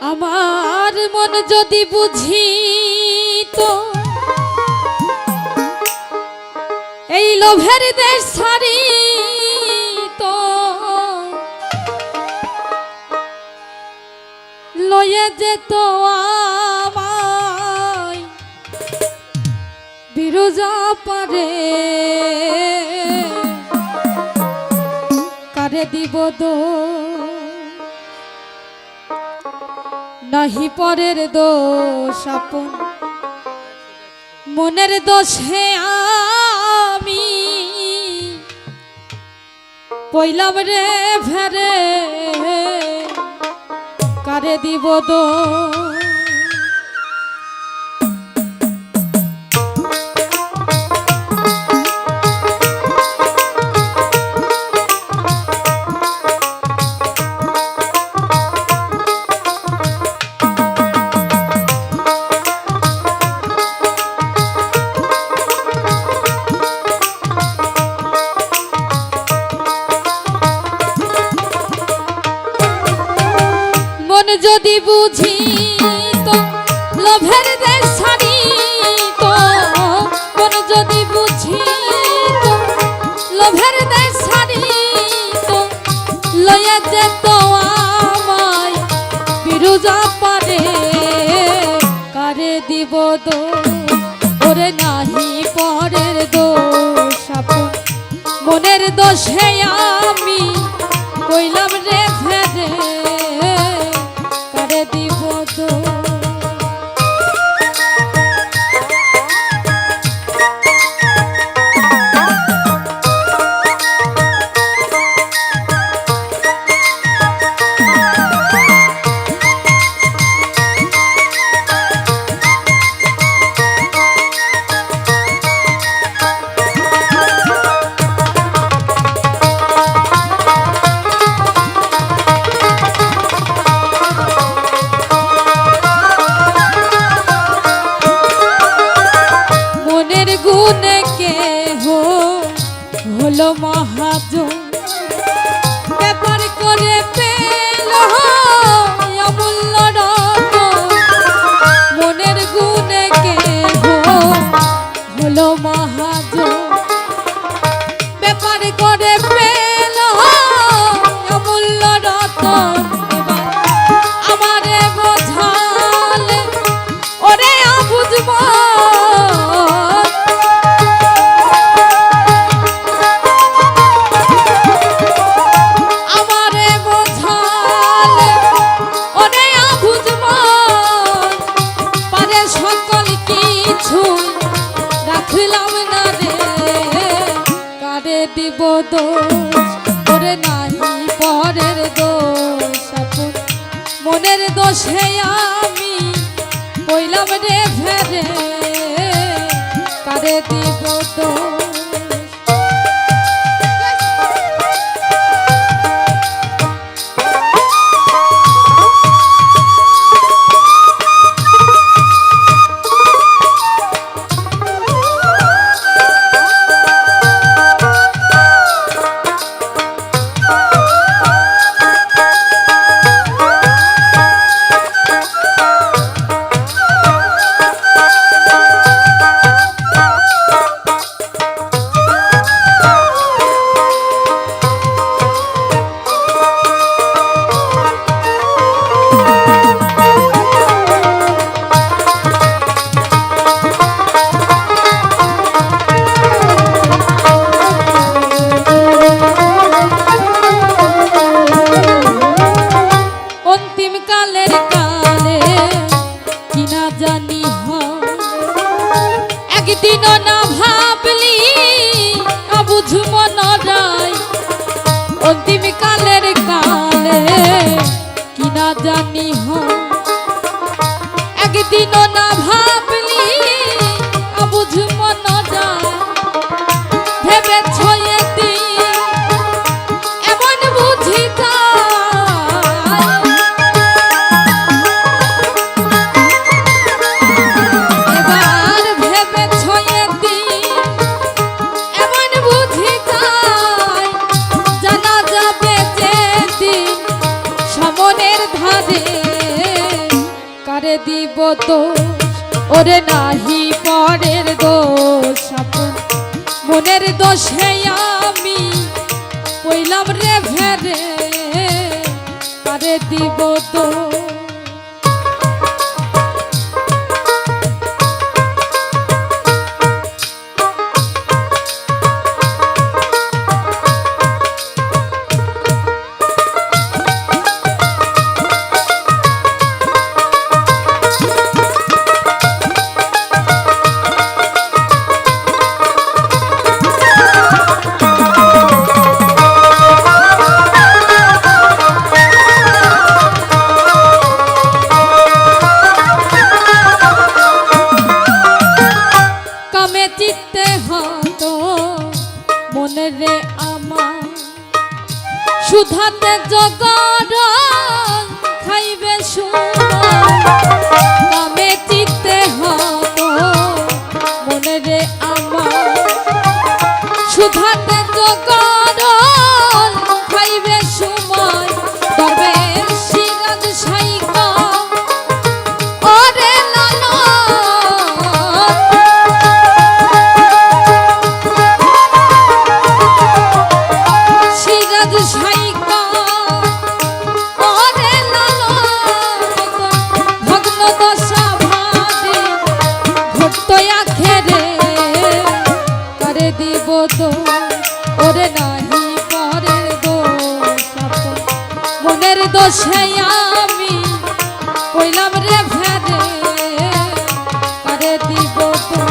আমার মন যদি বুঝি তো এই লোভের দেশ ছাড়ি তো লয়ে যেত আমায় বিরজা পারে কারে দিব নাহি পরের দোষ আপন মনের দোষে আমি পইলাম রে ফেরে কারে দিব যদি বুঝি তো লোভের দেশ ছাড়ি তো কোন যদি বুঝি তো লোভের দেশ ছাড়ি তো লয়ে যেত আমায় বিরজা পারে কারে দিব ওরে নাহি পরের দোষ আপন মনের দোষে আমি কইলাম রে ফেরে দিব গুনে কে হলো মহাজন ব্যাপার করে পেল অমূল্য রতন মনের গুনে কে হলো মহাজন ব্যাপার করে পেল অমূল্য রতন আমারে বোঝালে ওরে বুঝব রাখলাম না রে কারে দিব দোষ ওরে নাহি পরের দোষ আপন মনের দোষে আমি কইলাম রে ফেরে কারে দিব দোষ একদিন না ভাবলি অবুঝ মন রায় অন্তিম কালের কালে কি না জানি একদিন না ভাবলি অবুঝ মন রায় ভেবেছ এমন বুঝি জানা যাবে যে দিন সমনের ধারে কারে দিব দোষ ওরে নাহি পরের দোষ আপন মনের দোষে আমি কইলাম রে ভেরে কারে দিব দোষ রে আমার সুধাতে জগর খাইবে সুমে চিত্তে হতো মনে রে আমার সুধাতে জগর খাইবে সময় তবে সিরাজ সাইকা ওরে লালা ওরে নাহি পরের দোষ মনের দোষে আমি কইলাম রে ভেরে কারে দিব তো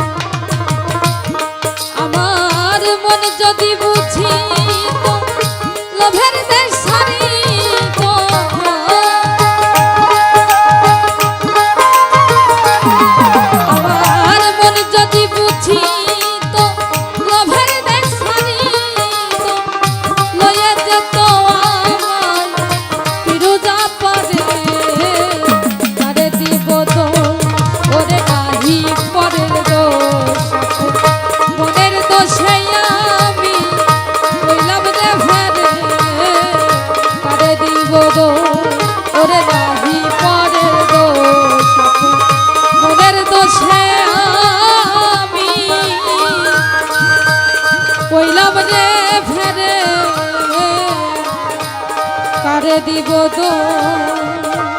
আমার মন যদি বুঝি তো লোভের দেশ ছাড়ি তো আমার মন যদি বুঝি ওরে নাহি পরের দোষ মনের দোষে আমি কইলাম রে ফেরে কারে দিব দোষ।